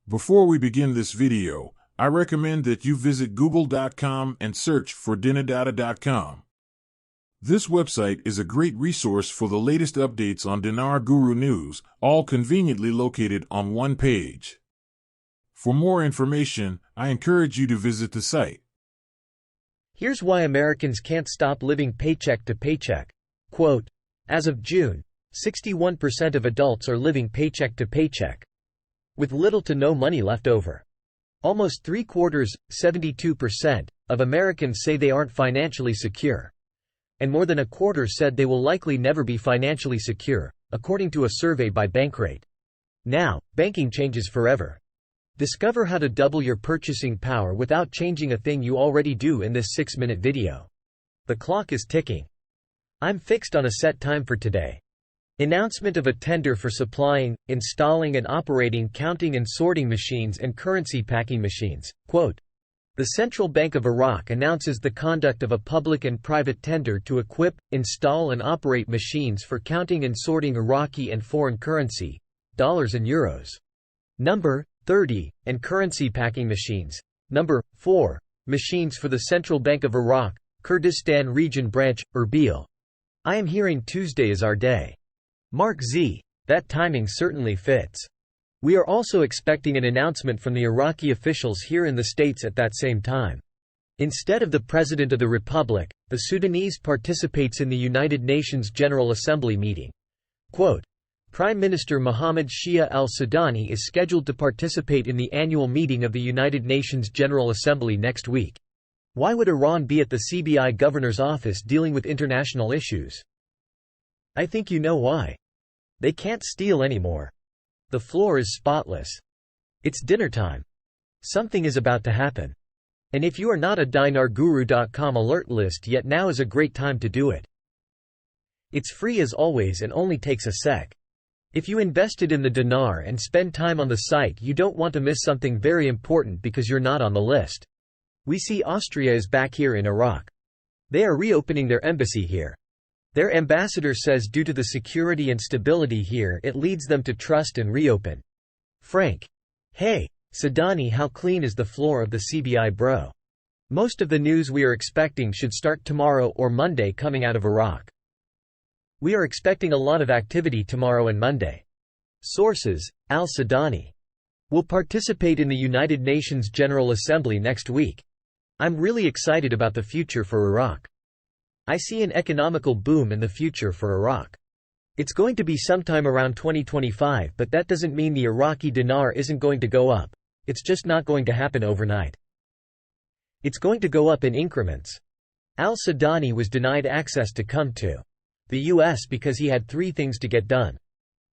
Before we begin this video, I recommend that you visit google.com and search for dinardata.com. This website is a great resource for the latest updates on Dinar Guru news, all conveniently located on one page. For more information, I encourage you to visit the site. Here's why Americans can't stop living paycheck to paycheck. Quote, as of June, 61% of adults are living paycheck to paycheck, with little to no money left over. Almost three-quarters, 72%, of Americans say they aren't financially secure. And more than a quarter said they will likely never be financially secure, according to a survey by Bankrate. Now, banking changes forever. Discover how to double your purchasing power without changing a thing you already do in this 6-minute video. The clock is ticking. I'm fixed on a set time for today. Announcement of a tender for supplying, installing and operating counting and sorting machines and currency packing machines. Quote, the Central Bank of Iraq announces the conduct of a public and private tender to equip, install and operate machines for counting and sorting Iraqi and foreign currency, dollars and euros. Number 30, and currency packing machines. Number 4, machines for the Central Bank of Iraq, Kurdistan Region Branch, Erbil. I am hearing Tuesday is our day. MarkZ, that timing certainly fits. We are also expecting an announcement from the Iraqi officials here in the States at that same time. Instead of the President of the Republic, the Sudanese participates in the United Nations General Assembly meeting. Quote, Prime Minister Mohammed Shia al-Sudani is scheduled to participate in the annual meeting of the United Nations General Assembly next week. Why would Iran be at the CBI governor's office dealing with international issues? I think you know why. They can't steal anymore. The floor is spotless. It's dinner time. Something is about to happen. And if you are not a dinarguru.com alert list yet, now is a great time to do it. It's free as always and only takes a sec. If you invested in the dinar and spend time on the site, you don't want to miss something very important because you're not on the list. We see Austria is back here in Iraq. They are reopening their embassy here. Their ambassador says due to the security and stability here it leads them to trust and reopen. Frank. Hey, Sudani, how clean is the floor of the CBI, bro? Most of the news we are expecting should start tomorrow or Monday coming out of Iraq. We are expecting a lot of activity tomorrow and Monday. Sources, al-Sudani. Will participate in the United Nations General Assembly next week. I'm really excited about the future for Iraq. I see an economical boom in the future for Iraq. It's going to be sometime around 2025, but that doesn't mean the Iraqi dinar isn't going to go up. It's just not going to happen overnight. It's going to go up in increments. Al-Sudani was denied access to come to the US because he had 3 things to get done.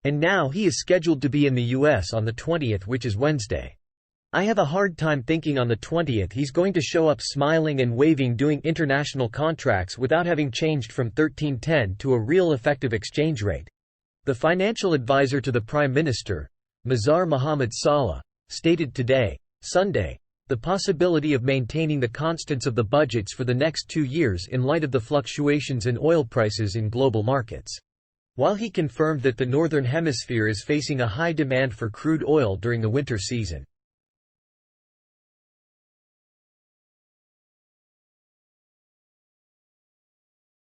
And now he is scheduled to be in the US on the 20th, which is Wednesday. I have a hard time thinking on the 20th he's going to show up smiling and waving doing international contracts without having changed from 1310 to a real effective exchange rate. The financial advisor to the Prime Minister, Mazhar Mohammed Saleh, stated today, Sunday, the possibility of maintaining the constants of the budgets for the next 2 years in light of the fluctuations in oil prices in global markets. While he confirmed that the Northern Hemisphere is facing a high demand for crude oil during the winter season.